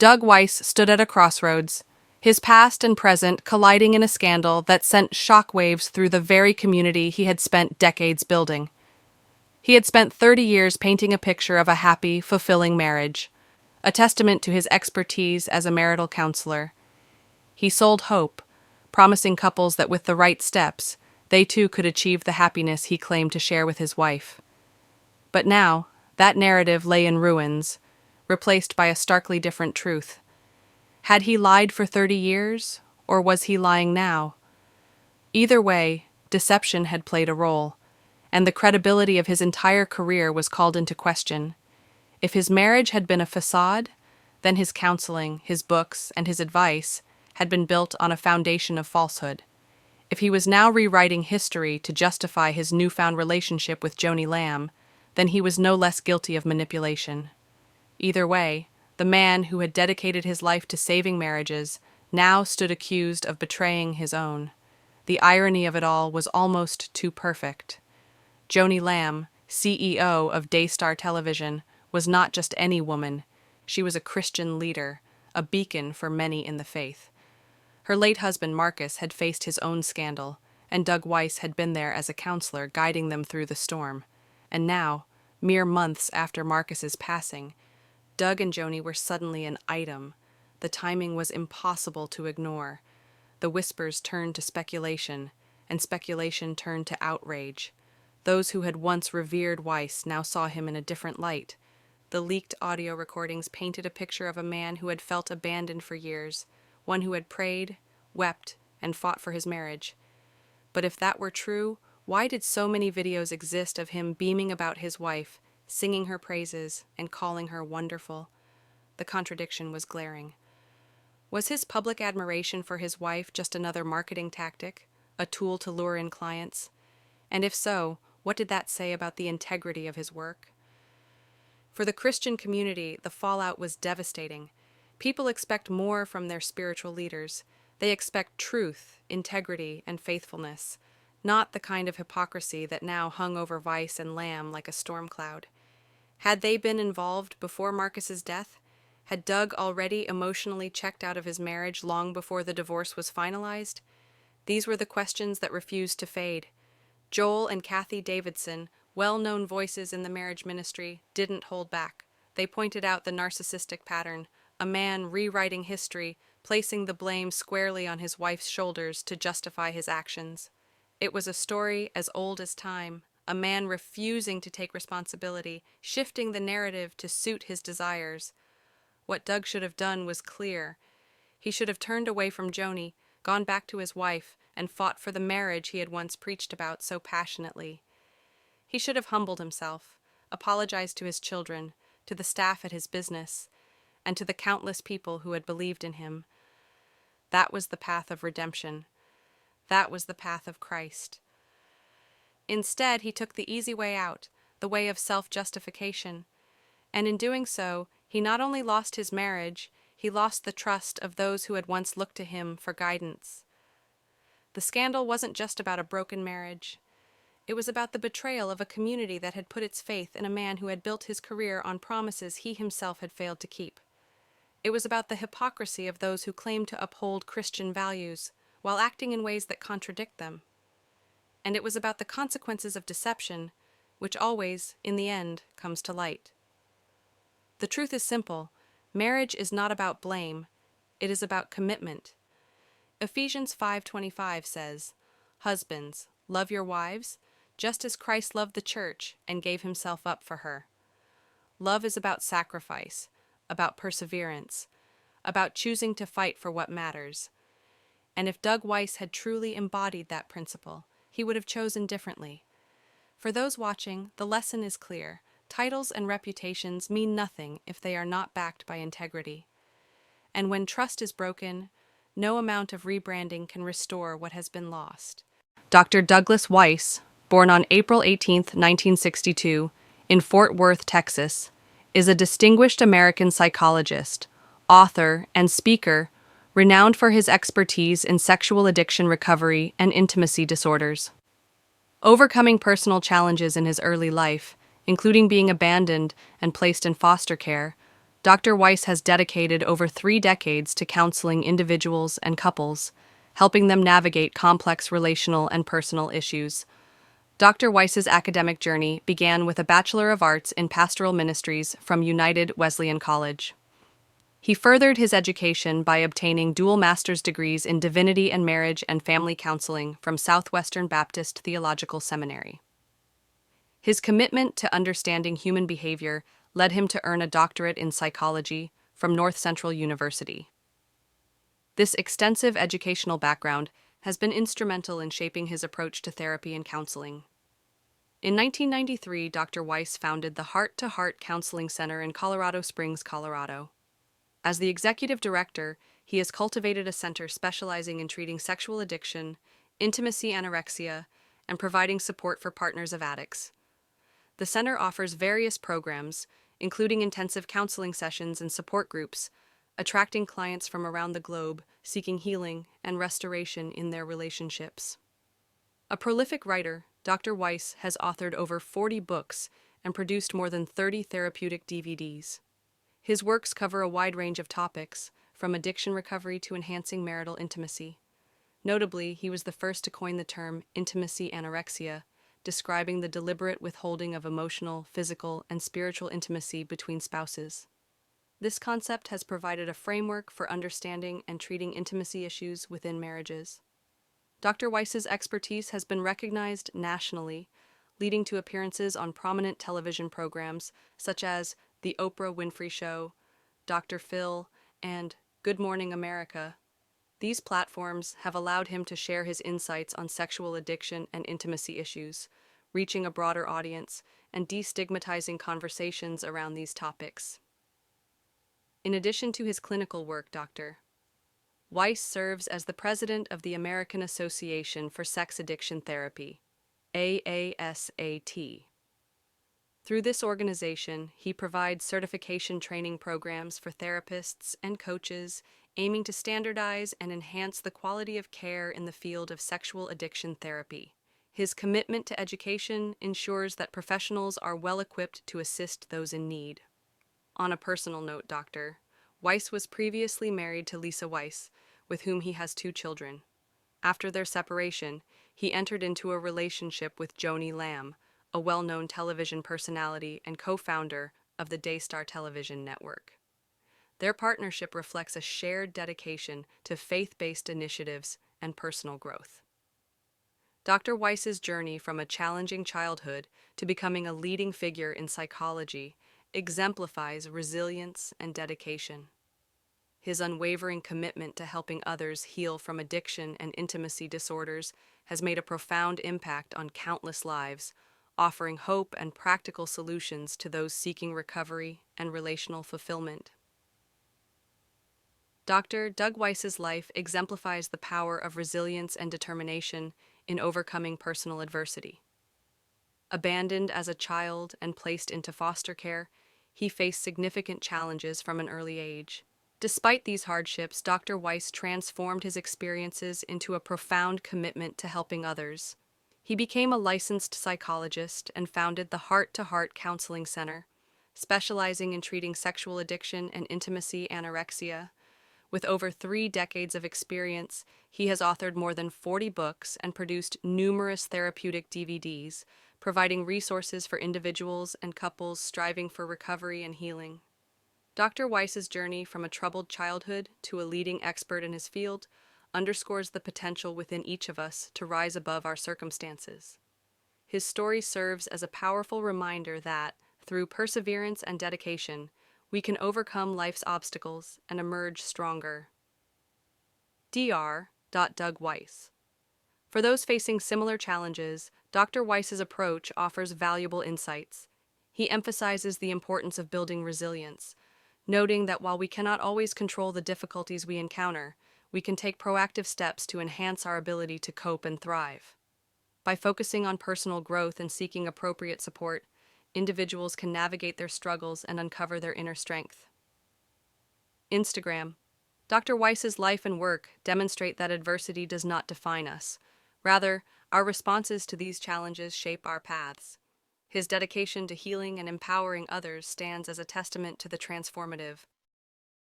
Doug Weiss stood at a crossroads, his past and present colliding in a scandal that sent shockwaves through the very community he had spent decades building. He had spent 30 years painting a picture of a happy, fulfilling marriage, a testament to his expertise as a marital counselor. He sold hope, promising couples that with the right steps, they too could achieve the happiness he claimed to share with his wife. But now, that narrative lay in ruins, replaced by a starkly different truth. Had he lied for 30 years, or was he lying now? Either way, deception had played a role, and the credibility of his entire career was called into question. If his marriage had been a facade, then his counseling, his books, and his advice had been built on a foundation of falsehood. If he was now rewriting history to justify his newfound relationship with Joni Lamb, then he was no less guilty of manipulation. Either way, the man who had dedicated his life to saving marriages now stood accused of betraying his own. The irony of it all was almost too perfect. Joni Lamb, CEO of Daystar Television, was not just any woman. She was a Christian leader, a beacon for many in the faith. Her late husband Marcus had faced his own scandal, and Doug Weiss had been there as a counselor guiding them through the storm. And now, mere months after Marcus's passing, Doug and Joni were suddenly an item. The timing was impossible to ignore. The whispers turned to speculation, and speculation turned to outrage. Those who had once revered Weiss now saw him in a different light. The leaked audio recordings painted a picture of a man who had felt abandoned for years, one who had prayed, wept, and fought for his marriage. But if that were true, why did so many videos exist of him beaming about his wife, singing her praises, and calling her wonderful? The contradiction was glaring. Was his public admiration for his wife just another marketing tactic, a tool to lure in clients? And if so, what did that say about the integrity of his work? For the Christian community, the fallout was devastating. People expect more from their spiritual leaders. They expect truth, integrity, and faithfulness, not the kind of hypocrisy that now hung over Weiss and Lamb like a storm cloud. Had they been involved before Marcus's death? Had Doug already emotionally checked out of his marriage long before the divorce was finalized? These were the questions that refused to fade. Joel and Kathy Davidson, well-known voices in the marriage ministry, didn't hold back. They pointed out the narcissistic pattern, a man rewriting history, placing the blame squarely on his wife's shoulders to justify his actions. It was a story as old as time, a man refusing to take responsibility, shifting the narrative to suit his desires. What Doug should have done was clear. He should have turned away from Joni, gone back to his wife, and fought for the marriage he had once preached about so passionately. He should have humbled himself, apologized to his children, to the staff at his business, and to the countless people who had believed in him. That was the path of redemption. That was the path of Christ. Instead, he took the easy way out, the way of self-justification. And in doing so, he not only lost his marriage, he lost the trust of those who had once looked to him for guidance. The scandal wasn't just about a broken marriage. It was about the betrayal of a community that had put its faith in a man who had built his career on promises he himself had failed to keep. It was about the hypocrisy of those who claimed to uphold Christian values while acting in ways that contradict them. And it was about the consequences of deception, which always, in the end, comes to light. The truth is simple. Marriage is not about blame. It is about commitment. Ephesians 5:25 says, "Husbands, love your wives, just as Christ loved the church and gave himself up for her." Love is about sacrifice, about perseverance, about choosing to fight for what matters. And if Doug Weiss had truly embodied that principle, he would have chosen differently. For those watching, the lesson is clear. Titles and reputations mean nothing if they are not backed by integrity. And when trust is broken, no amount of rebranding can restore what has been lost. Dr. Douglas Weiss, born on April 18, 1962, in Fort Worth, Texas, is a distinguished American psychologist, author, and speaker renowned for his expertise in sexual addiction recovery and intimacy disorders. Overcoming personal challenges in his early life, including being abandoned and placed in foster care, Dr. Weiss has dedicated over 3 decades to counseling individuals and couples, helping them navigate complex relational and personal issues. Dr. Weiss's academic journey began with a Bachelor of Arts in Pastoral Ministries from United Wesleyan College. He furthered his education by obtaining dual master's degrees in Divinity and Marriage and Family Counseling from Southwestern Baptist Theological Seminary. His commitment to understanding human behavior led him to earn a doctorate in psychology from North Central University. This extensive educational background has been instrumental in shaping his approach to therapy and counseling. In 1993, Dr. Weiss founded the Heart to Heart Counseling Center in Colorado Springs, Colorado. As the executive director, he has cultivated a center specializing in treating sexual addiction, intimacy anorexia, and providing support for partners of addicts. The center offers various programs, including intensive counseling sessions and support groups, attracting clients from around the globe seeking healing and restoration in their relationships. A prolific writer, Dr. Weiss has authored over 40 books and produced more than 30 therapeutic DVDs. His works cover a wide range of topics, from addiction recovery to enhancing marital intimacy. Notably, he was the first to coin the term intimacy anorexia, describing the deliberate withholding of emotional, physical, and spiritual intimacy between spouses. This concept has provided a framework for understanding and treating intimacy issues within marriages. Dr. Weiss's expertise has been recognized nationally, leading to appearances on prominent television programs such as The Oprah Winfrey Show, Dr. Phil, and Good Morning America. These platforms have allowed him to share his insights on sexual addiction and intimacy issues, reaching a broader audience and destigmatizing conversations around these topics. In addition to his clinical work, Dr. Weiss serves as the president of the American Association for Sex Addiction Therapy, AASAT. Through this organization, he provides certification training programs for therapists and coaches, aiming to standardize and enhance the quality of care in the field of sexual addiction therapy. His commitment to education ensures that professionals are well equipped to assist those in need. On a personal note, Dr. Weiss was previously married to Lisa Weiss, with whom he has 2 children. After their separation, he entered into a relationship with Joni, a well-known television personality and co-founder of the Daystar Television network. Their partnership reflects a shared dedication to faith-based initiatives and personal growth. Dr. Weiss's journey from a challenging childhood to becoming a leading figure in psychology exemplifies resilience and dedication. His unwavering commitment to helping others heal from addiction and intimacy disorders has made a profound impact on countless lives, offering hope and practical solutions to those seeking recovery and relational fulfillment. Dr. Doug Weiss's life exemplifies the power of resilience and determination in overcoming personal adversity. Abandoned as a child and placed into foster care, he faced significant challenges from an early age. Despite these hardships, Dr. Weiss transformed his experiences into a profound commitment to helping others. He became a licensed psychologist and founded the Heart to Heart Counseling Center, specializing in treating sexual addiction and intimacy anorexia. With over 3 decades of experience, he has authored more than 40 books and produced numerous therapeutic DVDs, providing resources for individuals and couples striving for recovery and healing. Dr. Weiss's journey from a troubled childhood to a leading expert in his field underscores the potential within each of us to rise above our circumstances. His story serves as a powerful reminder that, through perseverance and dedication, we can overcome life's obstacles and emerge stronger. Dr. Doug Weiss. For those facing similar challenges, Dr. Weiss's approach offers valuable insights. He emphasizes the importance of building resilience, noting that while we cannot always control the difficulties we encounter, we can take proactive steps to enhance our ability to cope and thrive. By focusing on personal growth and seeking appropriate support, individuals can navigate their struggles and uncover their inner strength. Instagram. Dr. Weiss's life and work demonstrate that adversity does not define us. Rather, our responses to these challenges shape our paths. His dedication to healing and empowering others stands as a testament to the transformative